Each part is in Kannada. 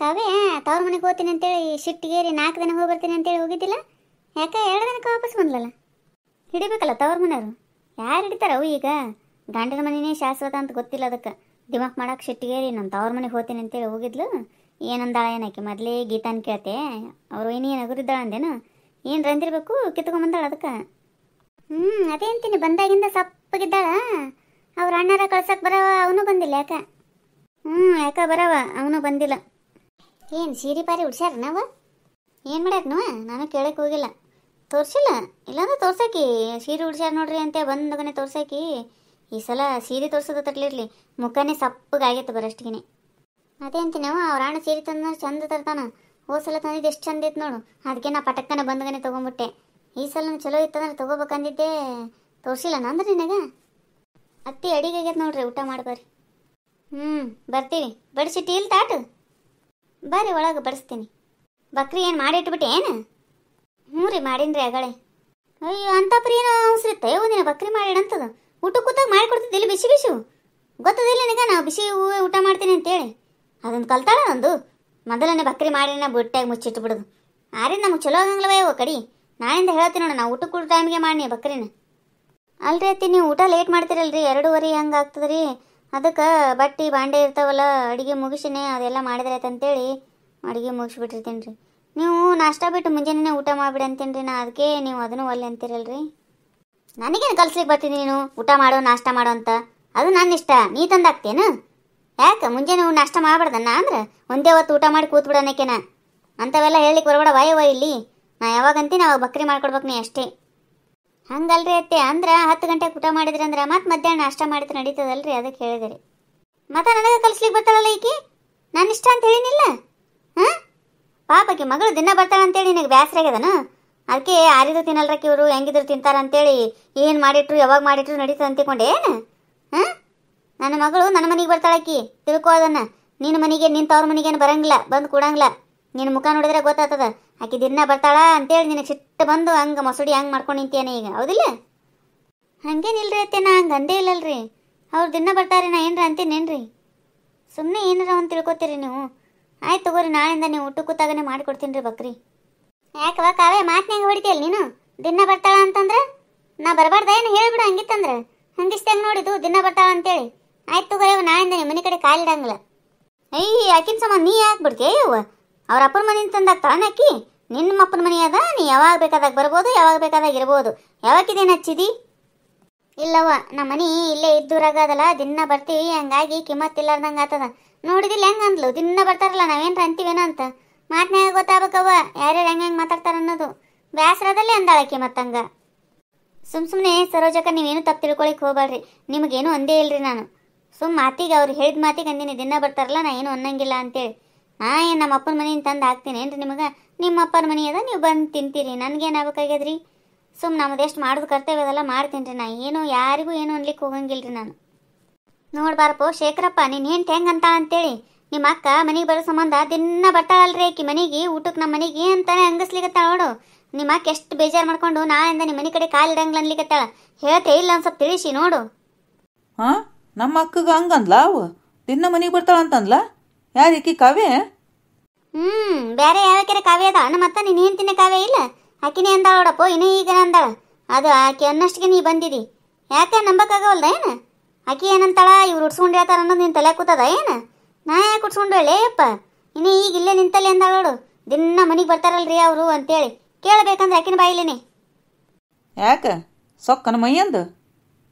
ಕಾವ್ಯ ತವ್ರ ಮನೆಗೆ ಹೋಗ್ತೀನಿ ಅಂತೇಳಿ ಶಿಟ್ಟಿಗೇರಿ 4 ದಿನ ಹೋಗಿ ಬರ್ತೀನಿ ಅಂತೇಳಿ ಹೋಗಿದ್ದಿಲ್ಲ. ಯಾಕೆ 2 ದಿನಕ್ಕೆ ವಾಪಸ್ ಬಂದ್ಲಲ್ಲ? ಹಿಡಿಬೇಕಲ್ಲ ತವ್ರ ಮನೆಯವರು. ಯಾರು ಹಿಡಿತಾರವು ಈಗ? ಗಂಡನ ಮನೆಯೇ ಶಾಶ್ವತ ಅಂತ ಗೊತ್ತಿಲ್ಲ ಅದಕ್ಕೆ ದಿಮಾಕ್ ಮಾಡಕ್ಕೆ ಶಿಟ್ಟಿಗೇರಿ ನಮ್ಮ ತವ್ರ ಮನೆಗೆ ಹೋಗ್ತೀನಿ ಅಂತೇಳಿ ಹೋಗಿದ್ಲು. ಏನಂದಾಳ ಏನಕ್ಕೆ ಮೊದಲೇ ಗೀತಾನ ಕೇಳ್ತೆ ಅವ್ರು ಏನು ನಗುರಿದ್ದಾಳ ಅಂದೇನು ಏನು ರಂದಿರ್ಬೇಕು ಕಿತ್ಕೊಂಬಂದಾಳ ಅದಕ್ಕೆ. ಅದೇ ಅಂತೀನಿ, ಬಂದಾಗಿಂದ ಸಪ್ಪಗಿದ್ದಾಳ. ಅವ್ರ ಅಣ್ಣಾರ ಕಳ್ಸಕ್ಕೆ ಬರವ ಅವನು ಬಂದಿಲ್ಲ ಯಾಕೆ? ಯಾಕೆ ಬರವ ಅವನು ಬಂದಿಲ್ಲ. ಏನು ಸೀರೆ ಪಾರಿ ಉಡ್ಸ್ಯಾರ ನಾವು? ಏನು ಮಾಡ್ಯಾರ ನಾವು? ನಾನು ಕೇಳಕ್ಕೆ ಹೋಗಿಲ್ಲ, ತೋರಿಸಿಲ್ಲ. ಇಲ್ಲಾಂದ್ರೆ ತೋರ್ಸಾಕಿ ಸೀರೆ ಉಡ್ಸ್ಯಾರ ನೋಡ್ರಿ ಅಂತ ಬಂದಗನೆ ತೋರ್ಸಾಕಿ. ಈ ಸಲ ಸೀರೆ ತೋರ್ಸೋದು ತಟ್ಲಿರ್ಲಿ, ಮುಖನೇ ಸಪ್ಪಗಾಗೈತೆ ಬರಷ್ಟಿಗೆ. ಅದೇ ಅಂತೀನಿ, ನಾವು ಅವ್ರ ಅಣ್ಣ ಸೀರೆ ತಂದ ಚಂದ ತರ್ತಾನ. ಹೋದ ಸಲ ತಂದಿದ್ದು ಎಷ್ಟು ಚಂದ ಇತ್ತು ನೋಡು, ಅದಕ್ಕೆ ನಾ ಪಟಕ್ಕನೆ ಬಂದಗನೆ ತೊಗೊಂಬಿಟ್ಟೆ. ಈ ಸಲ ಚಲೋ ಇತ್ತಂದ್ರೆ ತೊಗೋಬೇಕಂದಿದ್ದೆ, ತೋರಿಸಿಲ್ಲ ನಂದ್ರೆ ನಿನಗೆ. ಅತ್ತಿ ಅಡಿಗೆ ಆಗೈತೆ ನೋಡ್ರಿ, ಊಟ ಮಾಡಿ ಬರ್ರಿ. ಬರ್ತೀವಿ. ಬಡಿಸಿಟ್ಟು ಇಲ್ಲಿ ತಾಟು ಬರ್ರಿ, ಒಳಗೆ ಬಡಿಸ್ತೀನಿ. ಬಕ್ರಿ ಏನು ಮಾಡಿಟ್ಬಿಟ್ಟೆ ಏನು? ರೀ ಮಾಡೀನ್ರಿ ಅಗಳೇ. ಅಯ್ಯೋ ಅಂತ ಪ್ರಿಯನ ಅವಸರಿತ್ತೆ ಒಂದಿನ ಬಕ್ರಿ ಮಾಡಿಡಂತದ. ಊಟ ಕೂತಾಗ ಮಾಡಿಕೊಡ್ತಿದ್ದಿಲ್ಲ ಬಿಸಿ ಬಿಸಿ. ಗೊತ್ತದಿಲ್ಲ ನಿನಗೆ ನಾವು ಬಿಸಿ ಊಟ ಮಾಡ್ತೀನಿ ಅಂತೇಳಿ. ಅದನ್ನು ಕಲ್ತಾಳ ಒಂದು ಮೊದಲನೇ ಬಕ್ರಿ ಮಾಡಿ ನಾ ಬುಟ್ಟಾಗಿ ಮುಚ್ಚಿಟ್ಟು ಬಿಡೋದು. ಆರಿಂದ ನಮಗೆ ಚಲೋ ಆಗಂಗಿಲ್ಲವ ಇವು ಕಡಿ. ನಾಳಿಂದ ಹೇಳ್ತೀನಿ ನೋಡ, ನಾವು ಊಟಕ್ಕೆ ಕೂಡ ಟೈಮಿಗೆ ಮಾಡಿ ಬಕ್ರಿನ. ಅಲ್ರಿ ಅತ್ತಿ, ನೀವು ಊಟ ಲೇಟ್ ಮಾಡ್ತೀರಲ್ರಿ, 2:30 ಹಂಗೆ ಆಗ್ತದ್ರಿ. ಅದಕ್ಕೆ ಬಟ್ಟಿ ಬಾಂಡೆ ಇರ್ತಾವಲ್ಲ, ಅಡುಗೆ ಮುಗಿಸಿನೇ ಅದೆಲ್ಲ ಮಾಡಿದ್ರೆ ಅಂತೇಳಿ ಅಡುಗೆ ಮುಗಿಸ್ಬಿಟ್ಟಿರ್ತೀನಿ ರೀ. ನೀವು ನಾಷ್ಟ ಬಿಟ್ಟು ಮುಂಜಾನೆ ಊಟ ಮಾಡಿಬಿಡಿ ಅಂತೀನಿ ರೀ ನಾ. ಅದಕ್ಕೆ ನೀವು ಅದನ್ನು ಒಲ್ಲೆ ಅಂತೀರಲ್ರಿ. ನನಗೇನು ಕಲ್ಸ್ಲಿಕ್ಕೆ ಬರ್ತೀನಿ ನೀನು ಊಟ ಮಾಡೋ ನಾಷ್ಟ ಮಾಡೋ ಅಂತ? ಅದು ನನ್ನ ಇಷ್ಟ, ನೀ ತಂದಾಕ್ತೇನು? ಯಾಕೆ ಮುಂಜಾನೆ ನಾಷ್ಟ ಮಾಡಬಾರ್ದನ್ನ ಅಂದ್ರೆ ಒಂದೇ ಹೊತ್ತು ಊಟ ಮಾಡಿ ಕೂತ್ಬಿಡೋನಕ್ಕೆನ ಅಂಥವೆಲ್ಲ ಹೇಳಿಕ್ಕೆ ಬರಬೇಡ ವಾಯವ ಇಲ್ಲಿ. ನಾ ಯಾವಾಗ ಅಂತೀನಿ ಅವಾಗ ಬಕ್ರಿ ಮಾಡ್ಕೊಡ್ಬೇಕು ನೀ ಅಷ್ಟೇ. ಹಂಗಲ್ರಿ ಅತ್ತೆ, ಅಂದ್ರೆ 10 ಗಂಟೆಗೆ ಊಟ ಮಾಡಿದ್ರಿ ಅಂದ್ರೆ ಮತ್ತೆ ಮಧ್ಯಾಹ್ನ ನಾಷ್ಟ ಮಾಡಿದ್ರೆ ನಡೀತದಲ್ರಿ, ಅದಕ್ಕೆ ಹೇಳಿದ್ರಿ. ಮತ್ತೆ ನನಗೆ ಕಲ್ಸ್ಲಿಕ್ಕೆ ಬರ್ತಾಳಲ್ಲ ಈಕಿ, ನಾನು ಇಷ್ಟ ಅಂತ ಹೇಳಿನಿಲ್ಲ. ಪಾಪಕ್ಕೆ ಮಗಳು ದಿನ ಬರ್ತಾಳ ಅಂತೇಳಿ ನಿನಗೆ ಬೇಸರ ಆಗ್ಯದನ? ಅದಕ್ಕೆ ಯಾರಿದ್ರು ತಿನ್ನಲ್ರಕ್ಕೆ ಇವರು, ಹೆಂಗಿದ್ರು ತಿಂತಾರ ಅಂತೇಳಿ ಏನು ಮಾಡಿಟ್ರು ಯಾವಾಗ ಮಾಡಿಟ್ರು ನಡೀತದೆ ಅಂತಿಕೊಂಡೆ ಏನು? ನನ್ನ ಮಗಳು ನನ್ನ ಮನೆಗೆ ಬರ್ತಾಳಕ್ಕಿ, ತಿಳ್ಕೋ ಅದನ್ನು. ನಿನ್ನ ಮನೆಗೆ ನಿನ್ನ ತವ್ರ ಮನೆಗೇನು ಬರಂಗಿಲ್ಲ, ಬಂದು ಕೂಡಂಗಿಲ್ಲ. ನಿನ್ನ ಮುಖ ನೋಡಿದ್ರೆ ಗೊತ್ತಾಗ್ತದ ಆಕಿ ದಿನ ಬರ್ತಾಳ ಅಂತೇಳಿ ನಿನಗೆ ಸಿಟ್ಟು ಬಂದು ಹಂಗೆ ಮಸೂಡಿ ಹಂಗೆ ಮಾಡ್ಕೊಂಡು ನಿಂತೇನೆ ಈಗ, ಹೌದಿಲ್ಲ? ಹಂಗೇನಿಲ್ರಿ ಅತ್ತೆ, ನಾ ಹಂಗೆ ಅಂದೇ ಇಲ್ಲಲ್ರಿ. ಅವ್ರು ದಿನ ಬರ್ತಾರೆ, ನಾ ಏನ್ರ ಅಂತೀನೇನ್ರಿ? ಸುಮ್ಮನೆ ಏನಾರ ಒಂದು ತಿಳ್ಕೊತೀರಿ ನೀವು. ಆಯ್ತು ತಗೋರಿ, ನಾಳೆಯಿಂದ ನೀವು ಊಟ ಕೂತಾಗನೆ ಮಾಡಿಕೊಡ್ತೀನಿ ರೀ ಬಕ್ರಿ. ಯಾಕವ ಕಾವೇ ಮಾತನಾಗ ಹೊಡಿತೀಯಲ್ಲ ನೀನು? ದಿನ ಬರ್ತಾಳ ಅಂತಂದ್ರೆ ನಾ ಬರಬಾರ್ದ ಏನು ಹೇಳಿಬಿಡು. ಹಂಗಿತ್ತಂದ್ರೆ ಹಂಗಿಸ್ತಂಗೆ ನೋಡಿದ್ದು ದಿನ ಬರ್ತಾಳ ಅಂತೇಳಿ. ಆಯ್ತು ತಗೋಯವ, ನಾಳೆಯಿಂದ ನಿಮ್ಮ ಮನೆ ಕಡೆ ಕಾಲಿಡಂಗಿಲ್ಲ. ಅಯ್ಯ ಆಕಿನ ಸಮ ನೀ ಯಾಕೆ ಬಿಡ್ತೀಯವ್ವ? ಅವ್ರ ಅಪ್ಪನ ಮನೆಯಿಂದ ತಂದಾಗ್ತಾಳ ಅಕ್ಕಿ. ನಿಮ್ಮ ಅಪ್ಪನ ಮನೆ ಅದ, ನೀ ಯಾವಾಗ ಬೇಕಾದಾಗ ಬರ್ಬೋದು, ಯಾವಾಗ ಬೇಕಾದಾಗ ಇರ್ಬೋದು. ಯಾವಾಗಿದೇನು ಹಚ್ಚಿದಿ? ಇಲ್ಲವ್ವ, ನಮ್ಮ ಮನೆ ಇಲ್ಲೇ ಇದ್ದೂರಾಗ ಅದಲ್ಲ, ದಿನ ಬರ್ತೀವಿ, ಹಂಗಾಗಿ ಕಿಮ್ಮತ್ತಿಲ್ಲಾರ್ದಂಗೆ ಆತದ. ನೋಡಿದಿಲ್ಲ ಹೆಂಗೆ ಅಂದ್ಲು, ದಿನ ಬರ್ತಾರಲ್ಲ ನಾವೇನ್ರ ಅಂತೀವೇನೋ ಅಂತ. ಮಾತನಾಗ ಗೊತ್ತಾಗಬೇಕವ್ವ ಯಾರ್ಯಾರು ಹೆಂಗೆ ಮಾತಾಡ್ತಾರ ಅನ್ನೋದು. ಬೇಸರದಲ್ಲಿ ಅಂದಾಳಕ್ಕೆ ಮತ್ತಂಗ. ಸುಮ್ಮನೆ ಸರೋಜಕ್ಕ ನೀವೇನು ತಪ್ಪು ತಿಳ್ಕೊಳಿಕ್ಕೆ ಹೋಗ್ಬೇಡ್ರಿ. ನಿಮಗೇನು ಅಂದೇ ಇಲ್ರಿ ನಾನು. ಮಾತಿಗೆ ಅವ್ರು ಹೇಳಿದ ಮಾತಿಗೆ ಅಂದಿನಿ, ದಿನ ಬರ್ತಾರಲ್ಲ ನಾ ಏನು ಅನ್ನಂಗಿಲ್ಲ ಅಂತೇಳಿ. ನಾ ಏನು ನಮ್ಮ ಅಪ್ಪನ ಮನೆಯಿಂದ ತಂದು ಹಾಕ್ತೀನಿ ಏನ್ರಿ ನಿಮಗೆ? ನಿಮ್ಮ ಅಪ್ಪನ ಮನೆ ಅದ, ನೀವು ಬಂದು ತಿಂತೀರಿ, ನನಗೇನಾಗಬೇಕಾಗ್ಯದ್ರಿ? ನಮ್ಮದು ಎಷ್ಟು ಮಾಡೋದು ಕರ್ತವ್ಯ ಅದೆಲ್ಲ ಮಾಡ್ತೀನಿ ರೀ. ನಾ ಏನು ಯಾರಿಗೂ ಏನು ಅನ್ಲಿಕ್ಕೆ ಹೋಗಂಗಿಲ್ರಿ ನಾನು. ನೋಡ್ಬಾರಪ್ಪ ಶೇಖರಪ್ಪ, ನೀನು ಹೆಂಡ್ತಿ ಹೆಂಗೆ ಅಂತಾಳ ಅಂತೇಳಿ. ನಿಮ್ಮ ಅಕ್ಕ ಮನೆಗೆ ಬರೋ ಸಂಬಂಧ ದಿನ ಬರ್ತಾಳಲ್ರಿ ಆಕಿ ಮನೆಗೆ ಊಟಕ್ಕೆ, ನಮ್ಮ ಮನೆಗೆ ಅಂತಾನೆ ಹಂಗಸ್ಲಿಕತ್ತಾಳ ನೋಡು. ನಿಮ್ಮ ಅಕ್ಕ ಎಷ್ಟು ಬೇಜಾರು ಮಾಡ್ಕೊಂಡು ನಾಳೆಯಿಂದ ನಿಮ್ಮ ಮನೆ ಕಡೆ ಕಾಲಿಡಂಗ್ಲ ಅನ್ಲಿಕತ್ತಾಳ. ಹೇಳ್ತೇ ಇಲ್ಲ ಒಂದು ಸ್ವಲ್ಪ ತಿಳಿಸಿ ನೋಡು. ನಮ್ಮ ಅಕ್ಕಗೆ ಹಂಗಂದ್ಲ ಅವು ದಿನ ಮನೆಗೆ ಬರ್ತಾಳ ಅಂತಂದ್ಲ? ಯಾರು ಈಕಿ ಕಾವ್ಯ? ಬೇರೆ ಯಾವಕ್ಯಾರ ಕಾವ್ಯ ಅದ ಅಣ್ಣ? ಮತ್ತೆ ನೀನು ಹೆಂಡ್ತಿನೇ ಕಾವ್ಯ ಇಲ್ಲ? ಆಕಿನೇ ಅಂದಾಳ ನೋಡಪ್ಪ, ಇನ್ನೂ ಈಗ ಅಂದಾಳ. ಅದು ಆಕೆ ಅನ್ನಷ್ಟಿಗೆ ನೀ ಬಂದಿದಿ. ಯಾಕೆ ನಂಬಕ್ಕಾಗವಲ್ದ ಏನು? ಆಕಿ ಏನಂತಾಳ, ಇವ್ರು ಉಡ್ಸ್ಕೊಂಡು ಹೇಳ್ತಾರ ಅನ್ನೋದು ನೀನು ತಲೆ ಕೂತದ ಏನು? ನಾ ಯಾಕೆ ಉಡ್ಸ್ಕೊಂಡು ಹೇಳೇಯಪ್ಪ? ಇನ್ನೇ ಈಗ ಇಲ್ಲೇ ನಿಂತಲ್ಲಿ ಅಂದಾಳ ನೋಡು, ದಿನ ಮನೆಗೆ ಬರ್ತಾರಲ್ರಿ ಅವರು ಅಂತೇಳಿ. ಕೇಳಬೇಕಂದ್ರೆ ಆಕಿನ ಬಾಯಿಲೇನೆ. ಯಾಕೆ ಸೊಕ್ಕನ ಮೈಯಂದು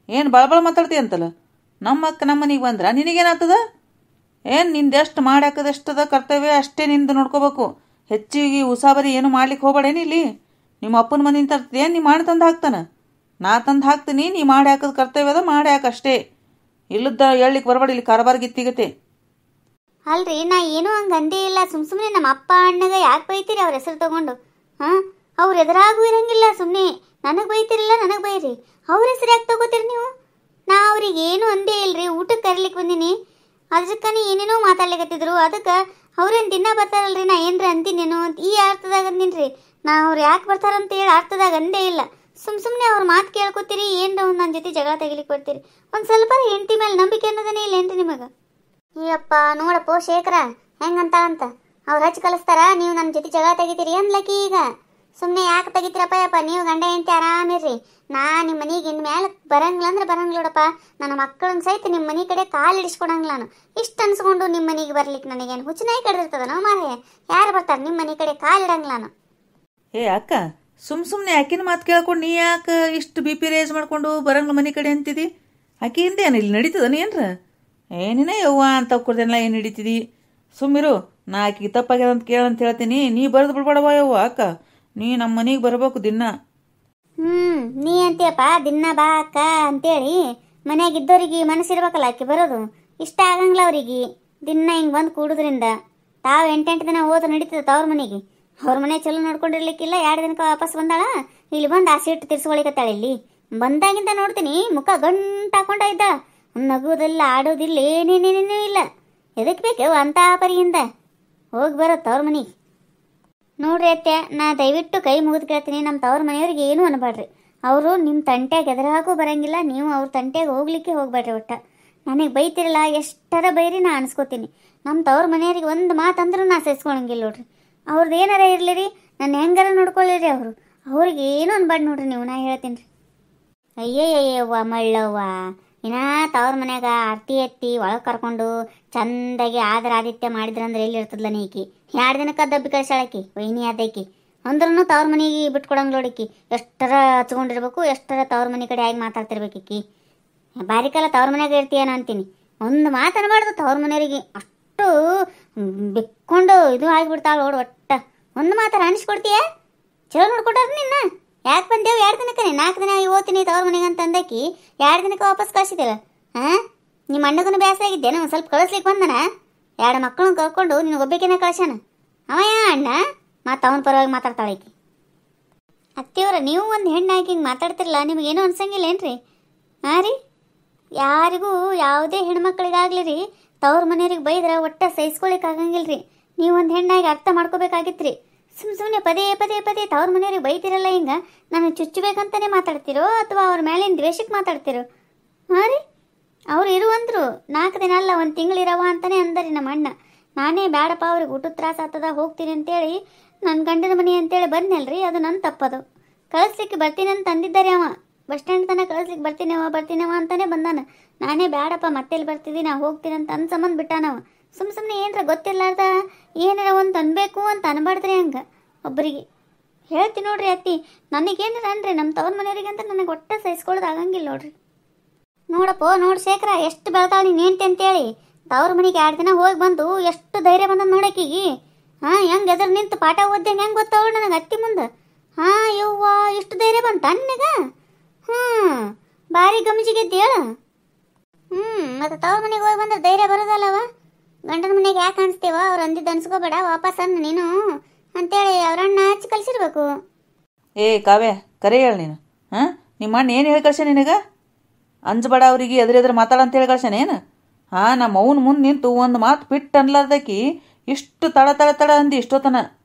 ಏನು ಬಳಬಳ ಮಾತಾಡ್ತಿ ಅಂತಲ್ಲ? ನಮ್ಮ ಅಕ್ಕ ನಮ್ಮ ಮನೆಗೆ ಬಂದ್ರೆ ನಿನಗೇನಾಗ್ತದ? ಏನು ನಿಂದು ಎಷ್ಟು ಮಾಡಾಕದಷ್ಟದ ಕರ್ತವ್ಯ ಅಷ್ಟೇ ನಿಂದು ನೋಡ್ಕೋಬೇಕು. ಹೆಚ್ಚಿಗೆ ಉಸಾಬರಿ ಏನು ಮಾಡ್ಲಿಕ್ಕೆ ಹೋಗ್ಬೇಡೇನು ಇಲ್ಲಿ. ನಿಮ್ಮ ಅಪ್ಪನ ಮನೆಯಿಂದ ತರ್ತೇನು ನೀ ಮಾಡಿ ತಂದು ಹಾಕ್ತಾನೆ? ನಾ ತಂದು ಹಾಕ್ತೀನಿ, ನೀ ಮಾಡಿ ಹಾಕೋದು ಕರ್ತವ್ಯ ಅದ, ಮಾಡಿ ಹಾಕಷ್ಟೇ. ಇಲ್ಲದ ಹೇಳಲಿಕ್ಕೆ ಬರಬೇಡ ಇಲ್ಲಿ ಕಾರಬಾರ್ ಗಿತ್ತಿಗತ್ತೆ. ಅಲ್ರಿ ನಾ ಏನೂ ಹಂಗೆ ಅಂದೇ ಇಲ್ಲ. ಸುಮ್ಮನೆ ನಮ್ಮ ಅಪ್ಪ ಅಣ್ಣಗೆ ಯಾಕೆ ಬೈತೀರಿ ಅವ್ರ ಹೆಸರು ತಗೊಂಡು? ಅವ್ರು ಎದುರಾಗೂ ಇರಂಗಿಲ್ಲ. ಸುಮ್ಮನೆ ನನಗೆ ಬೈತಿರಲ್ಲ, ನನಗೆ ಬೈರಿ. ಅವ್ರ ಹೆಸರು ಯಾಕೆ ತಗೋತೀರಿ ನೀವು? ನಾ ಅವ್ರಿಗೆ ಏನೂ ಅಂದೇ ಇಲ್ರಿ. ಊಟಕ್ಕೆ ಕರಿಲಿಕ್ಕೆ ಬಂದೀನಿ, ಅದಕ್ಕನೇ ಏನೇನೋ ಮಾತಾಡ್ಲಿಕತ್ತಿದ್ರು. ಅದಕ್ಕೆ ಅವ್ರೇನು ದಿನ ಬರ್ತಾರಲ್ರಿ, ನಾ ಏನ್ರಿ ಅಂತೀನೇನು ಈ ಅರ್ಥದಾಗ ಅಂದಿನ್ರಿ. ನಾ ಅವ್ರು ಯಾಕೆ ಬರ್ತಾರಂತ ಹೇಳಿ ಅರ್ಥದಾಗ ಅಂದೇ ಇಲ್ಲ. ಸುಮ್ಮನೆ ಅವ್ರ ಮಾತು ಕೇಳ್ಕೊತೀರಿ, ಏನರ ಒಂದು ನನ್ನ ಜೊತೆ ಜಗಳ ತೆಗಿಲಿಕ್ಕೆ ಬರ್ತೀರಿ. ಒಂದು ಸ್ವಲ್ಪ ಹೆಂಡತಿ ಮೇಲೆ ನಂಬಿಕೆ ಅನ್ನೋದನ್ನೇ ಇಲ್ಲ ಏನ್ರಿ ನಿಮಗೆ? ಅಯ್ಯಪ್ಪ ನೋಡಪ್ಪ ಶೇಖರ ಹೆಂಗಂತ ಅಂತ. ಅವ್ರು ಹಚ್ಚಿ ಕಲಿಸ್ತಾರ, ನೀವು ನನ್ನ ಜೊತೆ ಜಗಳ ತೆಗಿತೀರಿ ಅನ್ಲಕ್ಕಿ. ಈಗ ಸುಮ್ಮನೆ ಯಾಕೆ ತೆಗಿತೀರಪ್ಪ ಯಪ್ಪ, ನೀವು ಗಂಡ ಹೆಂಡತಿ ಆರಾಮಿರ್ರಿ. ನಾ ನಿಮ್ಮ ಮನೆಗೆ ಇನ್ನು ಮೇಲೆ ಬರಂಗಿಲ್ಲ ಅಂದ್ರೆ ಬರಂಗಿಲ್ಲ ನೋಡಪ್ಪ. ನನ್ನ ಮಕ್ಕಳನ್ನ ಸಹಿತ ನಿಮ್ಮ ಮನೆ ಕಡೆ ಕಾಲು ಇಡಿಸ್ಕೊಡಂಗಿಲ್ಲ ನಾನು. ಇಷ್ಟು ಅನ್ಸ್ಕೊಂಡು ನಿಮ್ಮ ಮನೆಗೆ ಬರ್ಲಿಕ್ಕೆ ನನಗೇನು ಹುಚ್ಚನಾಯಿ ಕಡ್ದಿರ್ತದ ನಾವು ಮಾರೇ? ಯಾರು ಬರ್ತಾರೆ ನಿಮ್ಮ ಮನೆ ಕಡೆ ಕಾಲು ಇಡಂಗಿಲ್ಲ ನಾನು. ಏ ಅಕ್ಕ, ಸುಮ್ಮನೆ ಆಕಿನ ಮಾತು ಕೇಳ್ಕೊಂಡು ನೀ ಯಾಕೆ ಇಷ್ಟು ಬಿ ಪಿ ರೇಸ್ ಮಾಡ್ಕೊಂಡು ಬರಂಗಿಲ್ಲ ಮನೆ ಕಡೆ ಅಂತಿದಿ? ಆಕಿಯಿಂದೇನು ಇಲ್ಲಿ ನಡೀತದನ ಏನ್ರ? ಏನಿನ ಯವ್ವ ಅಂತ ಕೊಡ್ದೇನಲ್ಲ ಏನು ನಡೀತಿದಿ? ಸುಮ್ಮಿರು, ನಾ ಆಕಿಗೆ ತಪ್ಪಾಗ್ಯದ ಅಂತ ಕೇಳಂತ ಹೇಳ್ತೀನಿ. ನೀ ಬರೆದು ಬಿಡ್ಬೇಡವ ಯವ್ವ. ಅಕ್ಕ, ನೀ ನಮ್ಮ ಮನೆಗೆ ಬರಬೇಕು ದಿನ. ನೀ ಅಂತೀಯಪ್ಪ ದಿನ ಬಾ ಅಕ್ಕ ಅಂತೇಳಿ. ಮನ್ಯಾಗ ಇದ್ದವ್ರಿಗೆ ಮನಸ್ಸಿರ್ಬೇಕಲ್ಲ ಆಕೆ ಬರೋದು. ಇಷ್ಟ ಆಗಂಗಿಲ್ಲ ಅವ್ರಿಗೆ ದಿನ ಹಿಂಗೆ ಬಂದು ಕೂಡೋದ್ರಿಂದ. ತಾವು 8 ದಿನ ಹೋದ್ರೆ ನಡೀತದೆ ತವ್ರ ಮನೆಗೆ. ಅವ್ರ ಮನೆ ಚಲೋ ನೋಡ್ಕೊಂಡಿರ್ಲಿಕ್ಕಿಲ್ಲ, 2 ದಿನಕ್ಕೆ ವಾಪಸ್ ಬಂದಾಳ. ಇಲ್ಲಿ ಬಂದು ಆ ಸೀಟ್ ತಿರ್ಸ್ಕೊಳಿಕತ್ತಾಳ. ಇಲ್ಲಿ ಬಂದಾಗಿಂದ ನೋಡ್ತೀನಿ ಮುಖ ಗಂಟು ಹಾಕೊಂಡ ಇದ್ದ. ನಗುವುದಿಲ್ಲ, ಆಡೋದಿಲ್ಲ, ಏನೇನೇನೇನೂ ಇಲ್ಲ. ಎದಕ್ಕೆ ಬೇಕೇವು ಅಂತ ಪರಿಯಿಂದ ಹೋಗಿ ಬರುತ್ತೆ ಅವ್ರ ಮನೆಗೆ. ನೋಡ್ರಿ ಅತ್ಯ, ನಾ ದಯವಿಟ್ಟು ಕೈ ಮುಗಿದು ಕೇಳ್ತೀನಿ, ನಮ್ಮ ತವ್ರ ಮನೆಯವ್ರಿಗೆ ಏನೂ ಅನ್ಬೇಡ್ರಿ. ಅವರು ನಿಮ್ಮ ತಂಟ್ಯಾಗ ಎದುರಾಗೂ ಬರಂಗಿಲ್ಲ, ನೀವು ಅವ್ರ ತಂಟ್ಯಾಗ ಹೋಗ್ಲಿಕ್ಕೆ ಹೋಗ್ಬೇಡ್ರಿ. ಒಟ್ಟ ನನಗೆ ಬೈತಿರಲ್ಲ, ಎಷ್ಟರ ಬೈರಿ ನಾ ಅನ್ಸ್ಕೋತೀನಿ. ನಮ್ಮ ತವ್ರ ಮನೆಯವ್ರಿಗೆ ಒಂದು ಮಾತಂದ್ರೂ ನಾ ಸಹಿಸ್ಕೊಳಂಗಿಲ್ಲ ನೋಡ್ರಿ. ಅವ್ರದ್ದು ಏನಾರ ಇರಲಿ ರೀ, ನನ್ನ ಹೆಂಗಾರ ನೋಡ್ಕೊಳ್ಳಿರಿ. ಅವ್ರಿಗೆ ಏನೂ ಅನ್ಬಾರ್ದು ನೋಡ್ರಿ ನೀವು. ನಾ ಹೇಳ್ತೀನಿ ರೀ. ಅಯ್ಯಯ್ಯವ್ವ ಮಳ್ಳವ್ವ, ಇನ್ನ ತವ್ರ ಮನ್ಯಾಗ ಆರತಿ ಎತ್ತಿ ಒಳಗೆ ಕರ್ಕೊಂಡು ಚಂದಾಗಿ ಆದಿತ್ಯ ಮಾಡಿದ್ರಂದ್ರೆ ಎಲ್ಲಿ ಇರ್ತದಲ್ಲ ನೀಕಿ. 2 ದಿನಕ್ಕೆ ದಬ್ಬಿ ಕಳ್ಸಾಳಕಿ ವೈನಿ ಆದೈಕಿ. ಅಂದ್ರೂ ತವ್ರ ಮನೆಗೆ ಬಿಟ್ಕೊಡಂಗ್ ನೋಡಿಕಿ. ಎಷ್ಟರ ಹಚ್ಕೊಂಡಿರ್ಬೇಕು, ಎಷ್ಟರ ತವ್ರ ಮನೆ ಕಡೆ ಆಗಿ ಮಾತಾಡ್ತಿರ್ಬೇಕಿಕ್ಕಿ. ಬಾರಿಕಲ್ಲ ತವ್ರ ಮನ್ಯಾಗ ಇರ್ತೀಯನ ಅಂತೀನಿ. ಒಂದು ಮಾತು ಅನ್ಬಾರ್ದು ತವ್ರ ಮನೆಯವರಿಗೆ. ಅಷ್ಟು ಬಿಕ್ಕೊಂಡು ಇದು ಆಗಿಬಿಡ್ತಾಳ ನೋಡು. ಒಟ್ಟ ಒಂದು ಮಾತಾರ ಅನಿಸ್ಕೊಡ್ತೀಯ? ಚಲೋ ನೋಡ್ಕೊಟ್ಟಾರ ನಿನ್ನ. ಯಾಕೆ ಬಂದೇವು 2 ದಿನಕ್ಕೆ? 4 ದಿನ ಹೋಗ್ತೀನಿ ತವ್ರ ಮನೆಗೆ ಅಂತ ಅಂದಕ್ಕಿ 2 ದಿನಕ್ಕೆ ವಾಪಸ್ ಕಳಿಸಿದಿಲ್ಲ. ನಿಮ್ಮ ಅಣ್ಣಗೂ ಬೇಸರ ಆಗಿದ್ದೇನು? ಸ್ವಲ್ಪ ಕಳಿಸ್ಲಿಕ್ಕೆ ಬಂದನ? 2 ಮಕ್ಕಳನ್ನ ಕರ್ಕೊಂಡು ನಿನ್ನ ಒಬ್ಬಾಕಿನ ಕಳ್ಸ್ಯಾನ ಅವ. ಅಣ್ಣ ಮತ್ತು ಅವನ ಪರವಾಗಿ ಮಾತಾಡ್ತಾಳಕಿ. ಅತ್ತಿಯವ್ರ, ನೀವು ಒಂದು ಹೆಣ್ಣಾಗಿ ಹಿಂಗೆ ಮಾತಾಡ್ತಿರಲ್ಲ, ನಿಮಗೇನು ಅನ್ಸಂಗಿಲ್ಲ ಏನ್ರಿ? ಹಾಂ ರೀ, ಯಾರಿಗೂ ಯಾವುದೇ ಹೆಣ್ಮಕ್ಳಿಗಾಗ್ಲಿ ರೀ ತವ್ರ ಮನೆಯವ್ರಿಗೆ ಬೈದ್ರೆ ಒಟ್ಟ ಸಹಿಸ್ಕೊಳಿಕ್ಕೆ ಆಗಂಗಿಲ್ಲ ರೀ. ನೀವು ಒಂದು ಹೆಣ್ಣಾಗಿ ಅರ್ಥ ಮಾಡ್ಕೋಬೇಕಾಗಿತ್ತು ರೀ. ಸುಮ್ಮನೆ ಪದೇ ಪದೇ ಪದೇ ತವ್ರ ಮನೆಯವ್ರಿಗೆ ಬೈತಿರಲ್ಲ, ಹಿಂಗೆ ನಾನು ಚುಚ್ಚಬೇಕಂತಲೇ ಮಾತಾಡ್ತಿರೋ ಅಥವಾ ಅವ್ರ ಮೇಲಿನ ದ್ವೇಷಕ್ಕೆ ಮಾತಾಡ್ತಿರೋ? ಹಾಂ ರೀ, ಅವ್ರು ಇರುವಂದ್ರು 4 ದಿನ ಅಲ್ಲ 1 ತಿಂಗಳಿರವ ಅಂತಲೇ ಅಂದರಿ ನಮ್ಮ ಅಣ್ಣ. ನಾನೇ ಬೇಡಪ್ಪ ಅವ್ರಿಗೆ ಊಟದ ತ್ರಾಸ ಆಗ್ತದ ಹೋಗ್ತೀನಿ ಅಂತೇಳಿ ನನ್ನ ಗಂಡನ ಮನೆ ಅಂತೇಳಿ ಬಂದ್ನಲ್ರಿ, ಅದು ನನ್ನ ತಪ್ಪದು. ಕಳಿಸ್ಲಿಕ್ಕೆ ಬರ್ತೀನಿ ಅಂತ ಅಂದಿದ್ದಾರೆ ಅವ. ಬಸ್ ಸ್ಟ್ಯಾಂಡ್ ತನಕ ಕಳಿಸ್ಲಿಕ್ಕೆ ಬರ್ತೀನವ ಅಂತಲೇ ಬಂದಾನ. ನಾನೇ ಬೇಡಪ್ಪ ಮತ್ತೆಲ್ಲಿ ಬರ್ತಿದ್ದಿ, ನಾ ಹೋಗ್ತೀನಿ ಅಂತ ಅಂದ್ ಸಂಬಂಧ ಬಿಟ್ಟಾನವ. ಸುಮ್ಮನೆ ಏನರ ಗೊತ್ತಿರ್ಲಾರ್ದ ಏನಾರ ಒಂದು ಅನ್ಬೇಕು ಅಂತ ಅನ್ಬಾರ್ದ್ರಿ. ಹಂಗೆ ಒಬ್ಬರಿಗೆ ಹೇಳ್ತೀನಿ ನೋಡ್ರಿ ಅತ್ತಿ, ನನಗೇನಾರ ಅನ್ರಿ ನಮ್ಮ ತವ್ರ ಮನೆಯವ್ರಿಗೆ ಅಂತ ನನಗೆ ಒಟ್ಟ ಸಹಿಸ್ಕೊಳ್ಳೋದು ಆಗಂಗಿಲ್ಲ ನೋಡ್ರಿ. ನೋಡಪ್ಪ ನೋಡಿ ಶೇಖರ, ಎಷ್ಟು ಬೆಳ್ತಾಳ ನೀನು ಏನ್ತಿ ಅಂತೇಳಿ. ತವ್ರ ಮನೆಗೆ 2 ದಿನ ಹೋಗಿ ಬಂದು ಎಷ್ಟು ಧೈರ್ಯ ಬಂದ ನೋಡಕ್ಕೀಗಿ. ಹೆಂಗೆ ಎದುರು ನಿಂತು ಪಾಠ ಓದ್ದಂಗೆ ಹೆಂಗೆ ಗೊತ್ತಾವಳು ನನಗೆ ಅತ್ತಿ ಮುಂದೆ. ಯವ್ವ ಇಷ್ಟು ಧೈರ್ಯ ಬಂತ ನಿನಗೆ? ಭಾರಿ ಗಮಜಿಗೆದ್ದು ಹೇಳು. ಮತ್ತು ತವ್ರ ಮನೆಗೆ ಹೋಗಿ ಬಂದ್ರೆ ಧೈರ್ಯ ಬರೋದಲ್ಲವ. ಗಂಡನ ಮನೆಗೆ ಯಾಕೆ ಅನಿಸ್ತೀವ? ಅವ್ರು ಅಂದಿದ್ದು ಅನ್ಸ್ಕೋಬೇಡ, ವಾಪಸ್ ಅನ್ನ ನೀನು ಅಂತೇಳಿ ಅವ್ರಣ್ಣ ಹಚ್ಚಿ ಕಳಿಸಿರ್ಬೇಕು. ಏ ಕಾವ್ಯ, ಕರೆ ಹೇಳು ನೀನು. ನಿಮ್ಮ ಅಣ್ಣ ಏನು ಹೇಳಿ ಕಳ್ಸ ನಿನಗೆ? ಅಂಜಬೇಡ ಅವ್ರಿಗೆ ಎದುರೆದ್ರೆ ಮಾತಾಡ ಅಂತ ಹೇಳಿ ಕಳ್ಸಾನ ಏನು? ನಮ್ಮ ಅವ್ನ ಮುಂದೆ ನಿಂತು ಒಂದು ಮಾತು ಬಿಟ್ಟು ಅನ್ಲಾರ್ದಕ್ಕಿ ಇಷ್ಟು ತಡ ತಡ ತಡ ಅಂದು ಇಷ್ಟೊತ್ತನ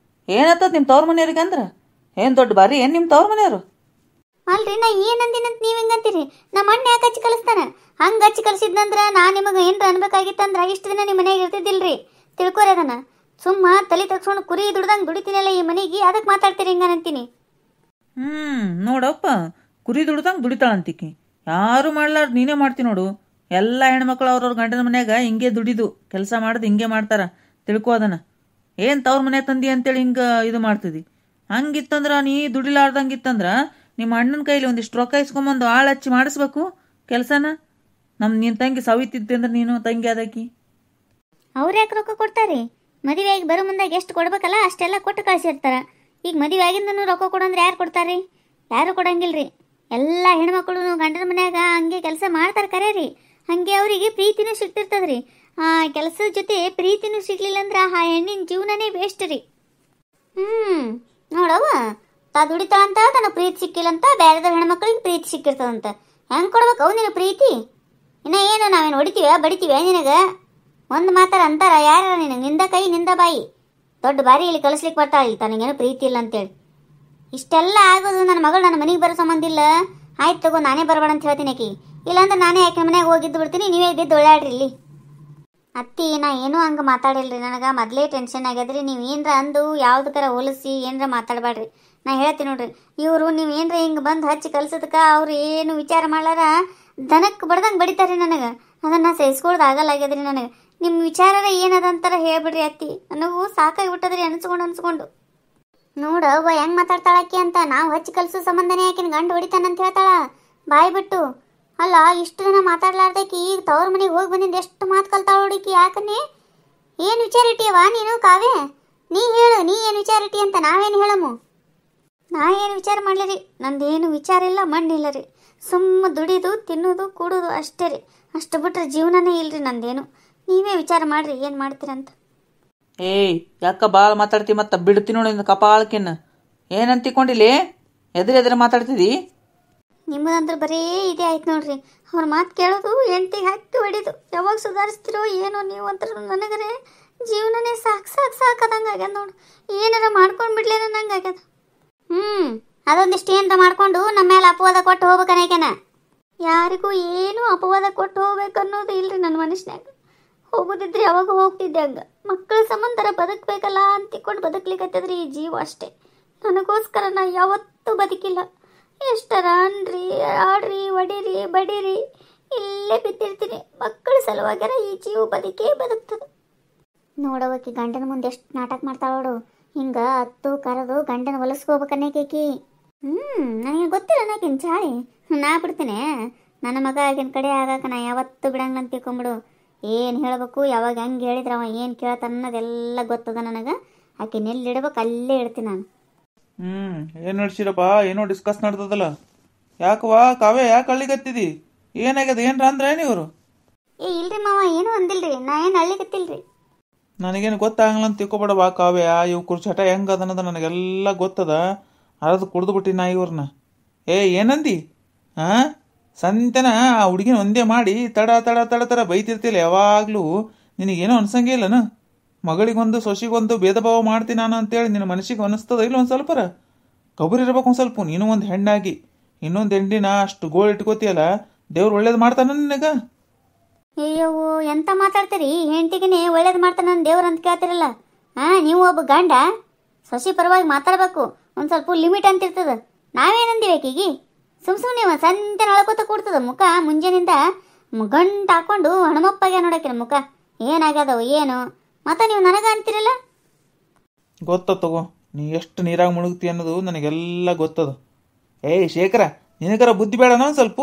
ಏನಾಗ್ತದ ನಿಮ್ಮ ತವ್ರ ಮನೆಯವ್ರಿಗೆ? ಅಂದ್ರೆ ಏನು ದೊಡ್ಡ ಬಾರಿ ಏನು ನಿಮ್ಮ ತವ್ರ ಮನೆಯವರು? ಅಲ್ರಿ, ನಾ ಏನಂದಿನಂತ ನೀವು ಹೆಂಗಂತೀರಿ? ನಮ್ಮ ಅಣ್ಣ ಯಾಕೆ ಹಚ್ಚಿ ಕಳಿಸ್ತಾನೆ? ಹಂಗೆ ಹಚ್ಚಿ ಕಳಿಸಿದ್ನಂದ್ರೆ ನಾನು ನಿಮಗೆ ಏನ್ರ ಅನ್ಬೇಕಾಗಿತ್ತಂದ್ರೆ ಇಷ್ಟು ದಿನ ನಿಮ್ಮ ಮನೆಯಾಗ ಇರ್ತಿದ್ದಿಲ್ರಿ. ತಿಳ್ಕೊರಿ ಅದನ್ನ. ಸುಮ್ಮ ತಲೆ ತಗ್ಸ್ಕೊಂಡು ಕುರಿ ದುಡ್ದಂಗೆ ದುಡಿತೀನಲ್ಲ ಈ ಮನೆಗೆ, ಅದಕ್ಕೆ ಮಾತಾಡ್ತೀರಿ ಹಿಂಗಂತೀನಿ. ನೋಡಪ್ಪ, ಕುರಿ ದುಡ್ದಂಗೆ ದುಡಿತಾಳಂತಿಕಿ. ಯಾರು ಮಾಡ್ಲಾರ್ದು ನೀನೇ ಮಾಡ್ತಿ ನೋಡು. ಎಲ್ಲ ಹೆಣ್ಮಕ್ಳು ಅವ್ರವ್ರ ಗಂಡನ ಮನ್ಯಾಗ ಹಿಂಗೆ ದುಡಿದು ಕೆಲಸ ಮಾಡೋದು ಹಿಂಗೆ ಮಾಡ್ತಾರ. ತಿಳ್ಕೊ ಅದನ್ನ. ಏನು ತವ್ರ ಮನೆ ತಂದಿ ಅಂತೇಳಿ ಹಿಂಗೆ ಇದು ಮಾಡ್ತಿದ್ದಿ? ಹಂಗಿತ್ತಂದ್ರೆ ನೀ ದುಡಿಲಾರ್ದಂಗಿತ್ತಂದ್ರೆ ನಿಮ್ಮ ಅಣ್ಣನ ಕೈಲಿ ಒಂದಿಷ್ಟು ರೊಕ್ಕ ಇಸ್ಕೊಂಬಂದು ಆಳು ಹಚ್ಚಿ ಮಾಡಿಸ್ಬೇಕು ಕೆಲಸನ. ನೀನು ತಂಗಿ ಸವಿತಿದ್ದೆ ಅಂದ್ರೆ ನೀನು ತಂಗಿ ಅದಕ್ಕಿ. ಅವ್ರು ಯಾಕೆ ರೊಕ್ಕ ಕೊಡ್ತಾರೆ? ಮದುವೆಯಾಗಿ ಬರೋ ಮುಂದಾಗ ಎಷ್ಟು ಕೊಡ್ಬೇಕಲ್ಲ ಅಷ್ಟೆಲ್ಲ ಕೊಟ್ಟು ಕಳಿಸಿರ್ತಾರ. ಈಗ ಮದುವೆ ಆಗಿಂದನೂ ರೊಕ್ಕ ಕೊಡಂದ್ರೆ ಯಾರು ಕೊಡ್ತಾರೆ? ಯಾರು ಕೊಡಂಗಿಲ್ರಿ. ಎಲ್ಲ ಹೆಣ್ಮಕ್ಳು ಗಂಡನ ಮನ್ಯಾಗ ಹಂಗೆ ಕೆಲಸ ಮಾಡ್ತಾರೆ ಕರೆ ರೀ. ಹಾಗೆ ಅವರಿಗೆ ಪ್ರೀತಿನೂ ಸಿಗ್ತಿರ್ತದ್ರಿ. ಆ ಕೆಲಸದ ಜೊತೆ ಪ್ರೀತಿನೂ ಸಿಗ್ಲಿಲ್ಲ ಅಂದ್ರೆ ಆ ಹೆಣ್ಣಿನ ಜೀವನನೇ ವೇಸ್ಟ್ ರೀ. ನೋಡವ್ವ, ತಾ ದುಡಿತಾಳಂತ ತನಗೆ ಪ್ರೀತಿ ಸಿಕ್ಕಿಲ್ಲಂತ, ಬೇರೆದವ್ರ ಹೆಣ್ಮಕ್ಳಿಗೆ ಪ್ರೀತಿ ಸಿಕ್ಕಿರ್ತದಂತ. ಹೆಂಗೆ ಕೊಡ್ಬೇಕು ಅವು ನಿನಗೆ ಪ್ರೀತಿ? ಇನ್ನ ಏನು ನಾವೇನು ಹೊಡಿತೀವ ಬಡಿತೀವ ನಿನಗೆ? ಒಂದು ಮಾತಾರ ಅಂತಾರ ಯಾರ ನಿನಗೆ? ನಿಂದ ಕೈ ನಿಂದ ಬಾಯಿ. ದೊಡ್ಡ ಬಾರಿ ಇಲ್ಲಿ ಕಳಿಸ್ಲಿಕ್ಕೆ ಬರ್ತಾಳಿಲ್ಲ ತನಗೇನು ಪ್ರೀತಿ ಇಲ್ಲ ಅಂತೇಳಿ. ಇಷ್ಟೆಲ್ಲ ಆಗೋದು ನನ್ನ ಮಗಳು ನನ್ನ ಮನೆಗೆ ಬರೋ ಸಂಬಂಧ ಇಲ್ಲ. ಆಯ್ತು ತಗೋ, ನಾನೇ ಬರಬೇಡ ಅಂತ ಹೇಳ್ತೀನಿ ಆಕಿ. ಇಲ್ಲಾಂದ್ರೆ ನಾನೇ ಆಕೆ ಮನೆಯಾಗ ಹೋಗಿದ್ದು ಬಿಡ್ತೀನಿ, ನೀವೇ ಬಿದ್ದು ಒಳ್ಳಾಡ್ರಿ ಇಲ್ಲಿ. ಅತ್ತಿ ನಾ ಏನೂ ಹಂಗೆ ಮಾತಾಡಿಲ್ರಿ. ನನಗೆ ಮೊದಲೇ ಟೆನ್ಷನ್ ಆಗ್ಯದ್ರಿ. ನೀವು ಏನರ ಅಂದು ಯಾವ್ದಕ್ಕಾರ ಹೋಲಿಸಿ ಏನರ ಮಾತಾಡಬೇಡ್ರಿ. ನಾ ಹೇಳ್ತೀನಿ ನೋಡ್ರಿ, ಇವರು ನೀವು ಏನರ ಹಿಂಗೆ ಬಂದು ಹಚ್ಚಿ ಕಲ್ಸೋದಕ್ಕೆ ಅವ್ರು ಏನು ವಿಚಾರ ಮಾಡ್ಲಾರ ದನಕ್ಕೆ ಬಡ್ದಂಗೆ ಬಡಿತಾರೆ ನನಗೆ. ಅದನ್ನು ಸಹಿಸ್ಕೊಳ್ದು ಆಗಲ್ಲಾಗ್ಯದ್ರಿ ನನಗೆ. ನಿಮ್ಮ ವಿಚಾರ ಏನದ ಅಂತಾರ ಹೇಳ್ಬಿಡ್ರಿ ಅತ್ತಿ. ನನಗೂ ಸಾಕಾಗಿಬಿಟ್ಟದ್ರಿ ಅನ್ಸ್ಕೊಂಡು ನೋಡು ಅವ್ವ ಹೆಂಗೆ ಮಾತಾಡ್ತಾಳಾಕಿ ಅಂತ. ನಾವು ಹಚ್ಚಿ ಕಲ್ಸೋ ಸಂಬಂಧನೇ ಆಕಿನ ಗಂಡು ಹೊಡಿತಾನಂತ ಹೇಳ್ತಾಳ ಬಾಯಿ ಬಿಟ್ಟು. ಅಲ್ಲ ಇಷ್ಟು ದಿನ ಮಾತಾಡ್ಲಾರ್ದಕ್ಕೆ ಈಗ ತವ್ರ ಮನೆಗೆ ಹೋಗಿ ಬಂದಿಂದ ಎಷ್ಟು ಮಾತು ಕಲ್ತಾಳ ಹುಡುಕಿ. ಯಾಕನ್ನೇ ಏನು ವಿಚಾರ ಇಟ್ಟಿಯವ ನೀನು ಕಾವ್ಯ? ನೀ ಹೇಳು, ನೀ ಏನು ವಿಚಾರ ಇಟ್ಟಿ ಅಂತ ನಾವೇನು ಹೇಳಮ್ಮು? ನಾ ಏನು ವಿಚಾರ ಮಾಡಲಿ, ನಂದೇನು ವಿಚಾರ ಇಲ್ಲ ಮಣ್ಣಿಲ್ಲ ರೀ. ಸುಮ್ಮ ದುಡಿದು ತಿನ್ನೋದು ಕೂಡೋದು ಅಷ್ಟೇ ರೀ. ಅಷ್ಟು ಬಿಟ್ರೆ ಜೀವನನೇ ಇಲ್ರಿ ನಂದೇನು. ನೀವೇ ವಿಚಾರ ಮಾಡ್ರಿ ಏನು ಮಾಡ್ತೀರಂತ. ಏಯ್ ಯಾಕ ಭಾಳ ಮಾತಾಡ್ತಿ, ಮತ್ತೆ ಬಿಡ್ತೀನಿ ನೋಡಿ ನಿನ್ನ ಕಪಾಳಕ್ಕಿನ್ನ. ಏನಂತಿಕೊಂಡಿಲ್ಲಿ ಎದುರು ಮಾತಾಡ್ತಿದ್ದಿ? ನಿಮ್ಮದಂದ್ರೆ ಬರೀ ಇದೇ ಆಯ್ತು ನೋಡ್ರಿ. ಅವ್ರ ಮಾತು ಕೇಳೋದು, ಹೆಂಡ್ತಿಗೆ ಹಾಕಿ ಹೊಡಿದು. ಯಾವಾಗ ಸುಧಾರಿಸ್ತಿರೋ ಏನೋ ನೀವು ಅಂತ ನನಗರೆ ಜೀವನನೇ ಸಾಕದಂಗೆ ಆಗ್ಯದ ನೋಡು. ಏನಾರ ಮಾಡ್ಕೊಂಡು ಬಿಡ್ಲೇನ ನಂಗೆ ಆಗ್ಯದ. ಅದೊಂದಿಷ್ಟು ಏನರ ಮಾಡ್ಕೊಂಡು ನಮ್ಮ ಮೇಲೆ ಅಪವಾದ ಕೊಟ್ಟು ಹೋಗ್ಬೇಕನೇಕೆನ. ಯಾರಿಗೂ ಏನು ಅಪವಾದ ಕೊಟ್ಟು ಹೋಗ್ಬೇಕು ಅನ್ನೋದು ಇಲ್ರಿ ನನ್ನ ಮನುಷ್ಯನಾಗ. ಹೋಗೋದಿದ್ರೆ ಯಾವಾಗ ಹೋಗ್ತಿದ್ದೆ ಹಂಗೆ. ಮಕ್ಕಳ ಸಂಬಂಧರ ಬದುಕಬೇಕಲ್ಲ ಅಂತಿಕೊಂಡು ಬದುಕ್ಲಿಕ್ಕತ್ತದ್ರಿ ಈ ಜೀವ ಅಷ್ಟೇ. ನನಗೋಸ್ಕರ ನಾ ಯಾವತ್ತೂ ಬದುಕಿಲ್ಲ. ಎಷ್ಟರ ಅನ್ರಿ ಆಡ್ರಿ ಹೊಡೀರಿ ಬಡೀರಿ ಇಲ್ಲೇ ಬಿದ್ದಿರ್ತೀನಿ. ಮಕ್ಕಳ ಸಲುವಾಗ್ಯಾರ ಈ ಜೀವ ಬದುಕ್ತದೆ. ನೋಡೋಕೆ ಗಂಡನ ಮುಂದೆ ಎಷ್ಟು ನಾಟಕ ಮಾಡ್ತಾಳೋಡು. ಹಿಂಗೆ ಹತ್ತು ಕರೆದು ಗಂಡನ ಹೊಲಸ್ಕೋಬೇಕನ್ನೇಕಿ. ನನಗೆ ಗೊತ್ತಿಲ್ಲ ನಾಕಿನ ಚಾಳಿ. ನಾ ಬಿಡ್ತೀನಿ. ನನ್ನ ಮಗ ಆಗಿನ ಕಡೆ ಆಗಾಕ ನಾ ಯಾವತ್ತೂ ಬಿಡಂಗ ಅಂತ ತಿಳ್ಕೊಂಬಿಡು. ಏನು ಹೇಳಬೇಕು, ಯಾವಾಗ ಹೆಂಗೆ ಹೇಳಿದ್ರೆ ಅವ ಏನು ಕೇಳತ್ತ ಅನ್ನೋದೆಲ್ಲ ಗೊತ್ತದ ನನಗೆ. ಆಕಿನ ಎಲ್ಲಿಡ್ಬೇಕು ಅಲ್ಲೇ ಇಡ್ತೀನಿ ನಾನು. ಏನು ನಡ್ಸಿರಪ್ಪ? ಏನೋ ಡಿಸ್ಕಸ್ ನಡ್ದದಲ್ಲ. ಯಾಕವಾ ಕಾವ್ಯ, ಯಾಕೆ ಹಳ್ಳಿಗತ್ತಿದಿ? ಏನಾಗ್ಯದ? ಏನ್ರ ಅಂದ್ರೆ ಇವರು? ಇಲ್ರಿ ಮಾವ, ಏನೂ ಅಂದಿಲ್ರಿ. ನಾ ಏನು ಹಳ್ಳಿಗತ್ತಿಲ್ರಿ. ನನಗೇನು ಗೊತ್ತಾಗಲ್ಲ ಅಂತ ತಿಳ್ಕೊಬೇಡವಾ ಕಾವ್ಯ. ಇವ್ರ ಚಟ ಹೆಂಗೆ ಅದನ್ನೋದು ನನಗೆಲ್ಲ ಗೊತ್ತದ. ಅರ್ದು ಕುಡ್ದು ಬಿಟ್ಟಿ ನಾ ಇವ್ರನ್ನ. ಏನಂದಿ? ಸಂತೆನ ಆ ಹುಡುಗಿನ ಒಂದೇ ಮಾಡಿ ತಡ ಬೈತಿರ್ತಿಲ್ಲ ಯಾವಾಗಲೂ. ನಿನಗೇನೋ ಅನ್ಸಂಗೇ ಇಲ್ಲನ? ಮಗಳಿಗೊಂದು ಸೊಸಿಗೊಂದು ಭೇದ ಭಾವ ಮಾಡ್ತೀನಿ ನಾನು ಅಂತೇಳಿ ನಿನ್ನ ಮನಸ್ಸಿಗೆ ಅನಿಸ್ತದ ಇಲ್ಲ? ಒಂದು ಸ್ವಲ್ಪರ ಕಬರ್ ಇರ್ಬೇಕು ಒಂದು ಸ್ವಲ್ಪ. ನೀನು ಒಂದು ಹೆಣ್ಣಾಗಿ ಇನ್ನೊಂದು ಹೆಂಡಿನ ಅಷ್ಟು ಗೋಳು ಇಟ್ಕೋತಿಯಲ್ಲ, ದೇವ್ರು ಒಳ್ಳೇದು ಮಾಡ್ತಾನ ನಿನಗ? ಅಯ್ಯೋ ಎಂತ ಮಾತಾಡ್ತೀರಿ? ಹೆಂಡತಿಗೆ ಒಳ್ಳೇದು ಮಾಡ್ತಾನ ದೇವ್ರ ಅಂತ ಕೇಳ್ತಿರಲ್ಲ. ನೀವು ಒಬ್ಬ ಗಂಡ ಸೊಸಿ ಪರವಾಗಿ ಮಾತಾಡ್ಬೇಕು. ಒಂದು ಸ್ವಲ್ಪ ಲಿಮಿಟ್ ಅಂತ ಇರ್ತದ. ನಾವೇನಂದಿಬೇಕೀಗಿ? ಸುಮ್ಮನೆ ಸಂತೆ ನಳ್ಕೋತ ಕೂಡ್ತದ ಮುಖ. ಮುಂಜಾನಿಂದ ಗಂಟು ಹಾಕೊಂಡು ಹಣಮಪ್ಪಾಗ್ಯ ನೋಡಕ್ಕಿರ ಮುಖ. ಏನಾಗ್ಯದವು ಏನು ಮತ್ತೆ ನೀವು ನನಗ ಅಂತೀರಲ್ಲ? ಗೊತ್ತ ತಗೋ, ನೀ ಎಷ್ಟು ನೀರಾಗ ಮುಳುಗ್ತಿ ಅನ್ನೋದು ನನಗೆಲ್ಲ ಗೊತ್ತದ. ಶೇಖರ, ನಿನಗರ ಬುದ್ಧಿ ಬೇಡನ ಒಂದು ಸ್ವಲ್ಪ?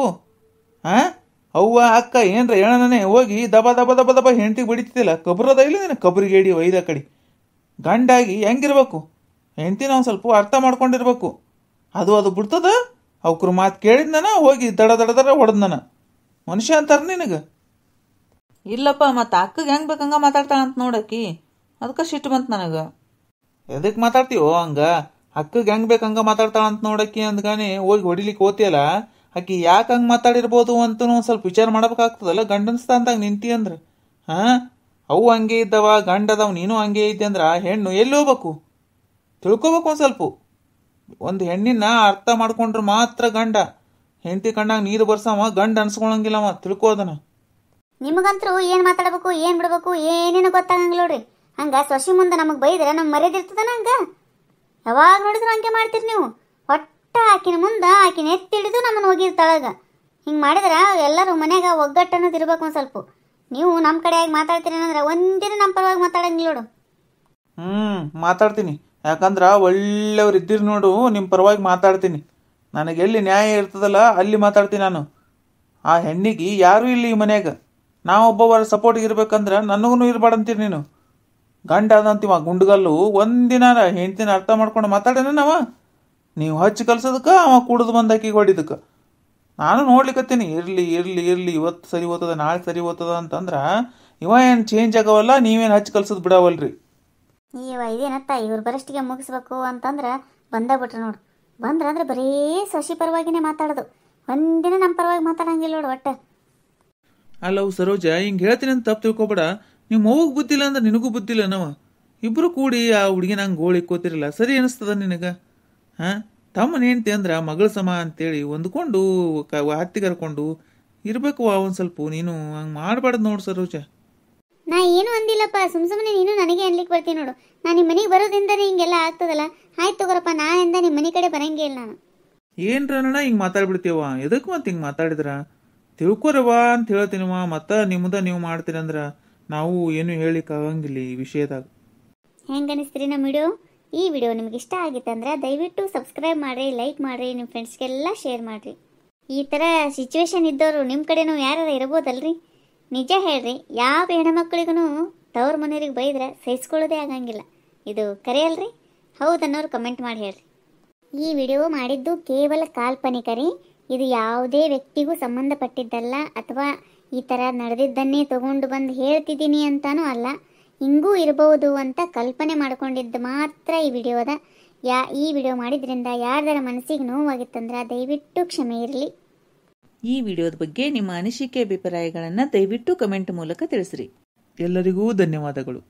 ಅವ್ವ ಅಕ್ಕ ಏನ್ರ ಹೇಳನೇ ಹೋಗಿ ದಬ ದಬ ದಬ ದಬ ಹೆಂಡ್ತಿಗೆ ಬಡಿತಿದ್ದಿಲ್ಲ. ಕಬ್ರದ ಇಲ್ಲ ನಿನ್ನ ಕಬ್ರಿಗೆ ಹೇಳಿ ಒಯ್ದ ಕಡೆ. ಗಂಡಾಗಿ ಹೆಂಗಿರ್ಬೇಕು? ಹೆಂಡ್ತಿನ ಒಂದು ಸ್ವಲ್ಪ ಅರ್ಥ ಮಾಡ್ಕೊಂಡಿರ್ಬೇಕು. ಅದು ಬಿಡ್ತದ. ಅವ್ರ ಮಾತು ಕೇಳಿದ್ನ ಹೋಗಿ ದಡ ಹೊಡೆದ್ನ ಮನುಷ್ಯ ಅಂತಾರ ನಿನಗೆ? ಇಲ್ಲಪ್ಪ, ಮತ್ತು ಅಕ್ಕಗೆ ಹೆಂಗೆ ಬೇಕಂಗ ಮಾತಾಡ್ತಾಳಂತ ನೋಡಕ್ಕಿ. ಅದಕ್ಕೆ ಸಿಟ್ಟು ಬಂತು ನನಗೆ. ಎದಕ್ಕೆ ಮಾತಾಡ್ತೀವೋ ಹಂಗ? ಅಕ್ಕಗೆ ಹೆಂಗೆ ಬೇಕಂಗ ಮಾತಾಡ್ತಾಳಂತ ನೋಡಕ್ಕಿ ಅಂದ್ಗಾನೆ ಹೋಗಿ ಹೊಡಿಲಿಕ್ಕೆ ಹೋತಿಯಲ್ಲ. ಆಕಿ ಯಾಕೆ ಹಂಗೆ ಮಾತಾಡಿರ್ಬೋದು ಅಂತ ಒಂದು ಸ್ವಲ್ಪ ವಿಚಾರ ಮಾಡ್ಬೇಕಾಗ್ತದಲ್ಲ. ಗಂಡನ ಸ್ಥಾನದಾಗ ನಿಂತಿ ಅಂದ್ರೆ ಅವು ಹಂಗೆ ಇದ್ದವ, ಗಂಡದವ್ ನೀನು ಹಂಗೆ ಇದ್ದೆ ಅಂದ್ರೆ ಆ ಹೆಣ್ಣು ಎಲ್ಲಿ ಹೋಗ್ಬೇಕು? ತಿಳ್ಕೊಬೇಕು ಒಂದು ಸ್ವಲ್ಪ. ಒಂದು ಹೆಣ್ಣಿನ ಅರ್ಥ ಮಾಡ್ಕೊಂಡ್ರೆ ಮಾತ್ರ ಗಂಡ. ಹೆಂಡತಿ ಕಣ್ಣಾಗ ನೀರು ಬರ್ಸವ ಗಂಡ ಅನ್ಸ್ಕೊಳಂಗಿಲ್ಲವ. ತಿಳ್ಕೋದನ. ನಿಮಗಂತರೂ ಏನು ಮಾತಾಡ್ಬೇಕು ಏನು ಬಿಡ್ಬೇಕು ಏನೇನು ಗೊತ್ತಾಗಂಗಿಲ್ಲ ನೋಡ್ರಿ. ಹಂಗೆ ಸೊಸಿ ಮುಂದೆ ನಮಗೆ ಬೈದ್ರೆ ನಮ್ಗೆ ಮರ್ಯಾದಿರ್ತದನ? ಹಂಗೆ ಯಾವಾಗ ನೋಡಿದ್ರು ಹಂಗೆ ಮಾಡ್ತೀರಿ ನೀವು. ಒಟ್ಟ ಆಕಿನ ಮುಂದೆ ಆಕಿನ ಎತ್ತಿಡಿದು ನಮ್ಮನ್ನು ಹೋಗಿರ್ತಾಳಗ. ಹಿಂಗೆ ಮಾಡಿದ್ರೆ ಎಲ್ಲರೂ ಮನ್ಯಾಗ ಒಗ್ಗಟ್ಟು ಅನ್ನೋದು ಇರ್ಬೇಕು ಒಂದು ಸ್ವಲ್ಪ. ನೀವು ನಮ್ಮ ಕಡೆಯಾಗಿ ಮಾತಾಡ್ತೀರಿ ಅಂದ್ರೆ ಒಂದಿನ ನಮ್ಮ ಪರವಾಗಿ ಮಾತಾಡಂಗಿಲ್ಲ ನೋಡು. ಮಾತಾಡ್ತೀನಿ. ಯಾಕಂದ್ರೆ ಒಳ್ಳೆಯವ್ರು ಇದ್ದೀರಿ ನೋಡು, ನಿಮ್ಮ ಪರವಾಗಿ ಮಾತಾಡ್ತೀನಿ. ನನಗೆ ಎಲ್ಲಿ ನ್ಯಾಯ ಇರ್ತದಲ್ಲ ಅಲ್ಲಿ ಮಾತಾಡ್ತೀನಿ ನಾನು. ಆ ಹೆಣ್ಣಿಗೆ ಯಾರೂ ಇಲ್ಲಿ ಈ ಮನ್ಯಾಗ. ನಾವೊಬ್ಬವರ ಸಪೋರ್ಟಿಗೆ ಇರ್ಬೇಕಂದ್ರೆ ನನಗೂ ಇರಬಾರ್ದಂತೀರಿ ನೀನು. ಗಂಡ ಅದಂತೀವ ಗುಂಡ್ಗಲ್ಲು. ಒಂದಿನ ಹೆಂಡ್ತಿನ ಅರ್ಥ ಮಾಡ್ಕೊಂಡು ಮಾತಾಡೇನ ನಾವ? ನೀವು ಹಚ್ಚಿ ಕಲ್ಸೋದಕ್ಕೆ ಅವ ಕುಡಿದು ಬಂದಾಕಿ ಹೊಡಿದಕ್ಕೆ ನಾನು ನೋಡ್ಲಿಕ್ಕತ್ತೀನಿ. ಇರಲಿ ಇರಲಿ ಇರಲಿ, ಇವತ್ತು ಸರಿ ಓದ್ತದ ನಾಳೆ ಸರಿ ಓದ್ತದ ಅಂತಂದ್ರೆ ಇವ ಏನು ಚೇಂಜ್ ಆಗವಲ್ಲ, ನೀವೇನು ಹಚ್ಚಿ ಕಲ್ಸೋದು ಬಿಡವಲ್ರಿ. ಇದೇನತ್ತ ಇವ್ರು ಬರಷ್ಟಿಗೆ ಮುಗಿಸ್ಬೇಕು ಅಂತಂದ್ರೆ ಬಂದಾಗ್ಬಿಟ್ರೆ ನೋಡು. ಬಂದ್ರಂದ್ರೆ ಬರೀ ಸೊಸಿ ಪರವಾಗಿನೇ ಮಾತಾಡೋದು. ಒಂದಿನ ನಮ್ಮ ಪರವಾಗಿ ಮಾತಾಡಂಗಿಲ್ಲ ನೋಡು ಒಟ್ಟ. ಅಲ್ಲವು ಸರೋಜ, ಹಿಂಗೆ ಹೇಳ್ತೀನಿ ಅಂತ ತಪ್ಪು ತಿಳ್ಕೊಬೇಡ. ನಿಮ್ಮ ಮಗುಗೆ ಬುದ್ಧಿಲ್ಲ ಅಂದ್ರೆ ನಿನಗೂ ಬುದ್ಧಿಲ್ಲ ನಾವ. ಇಬ್ಬರು ಕೂಡಿ ಆ ಹುಡುಗಿನ ಹಂಗೆ ಗೋಳು ಇಕ್ಕೋತಿರಲ್ಲ, ಸರಿ ಅನಿಸ್ತದ ನಿನಗೆ? ತಮ್ಮನ ಹೆಂಡ್ತಿ ಅಂದ್ರೆ ಮಗಳ ಸಮ ಅಂತೇಳಿ ಹೊಂದ್ಕೊಂಡು ಹತ್ತಿ ಕರ್ಕೊಂಡು ಇರಬೇಕು ಒಂದು ಸ್ವಲ್ಪ. ನೀನು ಹಂಗೆ ಮಾಡಬಾರ್ದು ನೋಡು ಸರೋಜ. ನಾ ಏನು ಅಂದಿಲ್ಲಪ್ಪ, ಸುಮ್ಮನೆ ನೀನು ನನಗೆ ಅನ್ಲಿಕ್ಕೆ ಬರ್ತೀನಿ ನೋಡು. ನಾನು ನಿಮ್ಮ ಮನೆಗೆ ಬರೋದ್ರಿಂದನೇ ಹಿಂಗೆಲ್ಲ ಆಗ್ತದಲ್ಲ. ಆಯ್ತು ತಗೋರಪ್ಪ, ನಾನಿಂದ ನಿಮ್ಮ ಮನೆ ಕಡೆ ಬರಂಗೇ ಇಲ್ಲ ನಾನು. ಏನ್ರಣ್ಣ ಹಿಂಗೆ ಮಾತಾಡ್ಬಿಡ್ತೀವ? ಎದಕ್ಕೆ ಮತ್ತೆ ಹಿಂಗೆ ಮಾತಾಡಿದ್ರ? ತಿಳ್ಕೊರವ ಅಂತ ಹೇಳ್ತೀನಿವ, ಮತ್ತೆ ನಿಮ್ಮದ ನೀವು ಮಾಡ್ತೀರಿ ಅಂದ್ರೆ ನಾವು ಏನು ಹೇಳಿಕ್ಕೆ ಆಗಂಗಿಲ್ಲ ಈ ವಿಷಯದಾಗ. ಹೆಂಗೆ ಅನಿಸ್ತೀರಿ ನಮ್ಮ ವಿಡಿಯೋ? ಈ ವಿಡಿಯೋ ನಿಮ್ಗೆ ಇಷ್ಟ ಆಗಿತ್ತಂದ್ರೆ ದಯವಿಟ್ಟು ಸಬ್ಸ್ಕ್ರೈಬ್ ಮಾಡಿರಿ, ಲೈಕ್ ಮಾಡಿರಿ, ನಿಮ್ಮ ಫ್ರೆಂಡ್ಸ್ಗೆಲ್ಲ ಶೇರ್ ಮಾಡಿರಿ. ಈ ಥರ ಸಿಚುವೇಶನ್ ಇದ್ದವರು ನಿಮ್ಮ ಕಡೆನೂ ಯಾರು ಇರ್ಬೋದಲ್ರಿ? ನಿಜ ಹೇಳ್ರಿ, ಯಾವ ಹೆಣ್ಮಕ್ಳಿಗೂ ತವ್ರ ಮನೆಯವ್ರಿಗೆ ಬೈದ್ರೆ ಸಹಿಸ್ಕೊಳ್ಳೋದೇ ಆಗಂಗಿಲ್ಲ. ಇದು ಕರೆ ಅಲ್ರಿ? ಹೌದನ್ನೋರು ಕಮೆಂಟ್ ಮಾಡಿ ಹೇಳ್ರಿ. ಈ ವಿಡಿಯೋ ಮಾಡಿದ್ದು ಕೇವಲ ಕಾಲ್ಪನಿಕ ರೀ. ಇದು ಯಾವುದೇ ವ್ಯಕ್ತಿಗೂ ಸಂಬಂಧಪಟ್ಟಿದ್ದಲ್ಲ, ಅಥವಾ ಈ ಥರ ನಡೆದಿದ್ದನ್ನೇ ತಗೊಂಡು ಬಂದು ಹೇಳ್ತಿದ್ದೀನಿ ಅಂತಾನೂ ಅಲ್ಲ. ಹಿಂಗೂ ಇರಬಹುದು ಅಂತ ಕಲ್ಪನೆ ಮಾಡ್ಕೊಂಡಿದ್ದು ಮಾತ್ರ ಈ ವಿಡಿಯೋದ. ಈ ವಿಡಿಯೋ ಮಾಡಿದ್ರಿಂದ ಯಾರ್ದಾರ ಮನಸ್ಸಿಗೆ ನೋವಾಗಿತ್ತಂದ್ರೆ ದಯವಿಟ್ಟು ಕ್ಷಮೆ ಇರಲಿ. ಈ ವಿಡಿಯೋದ ಬಗ್ಗೆ ನಿಮ್ಮ ಅನಿಸಿಕೆ ಅಭಿಪ್ರಾಯಗಳನ್ನು ದಯವಿಟ್ಟು ಕಮೆಂಟ್ ಮೂಲಕ ತಿಳಿಸ್ರಿ. ಎಲ್ಲರಿಗೂ ಧನ್ಯವಾದಗಳು.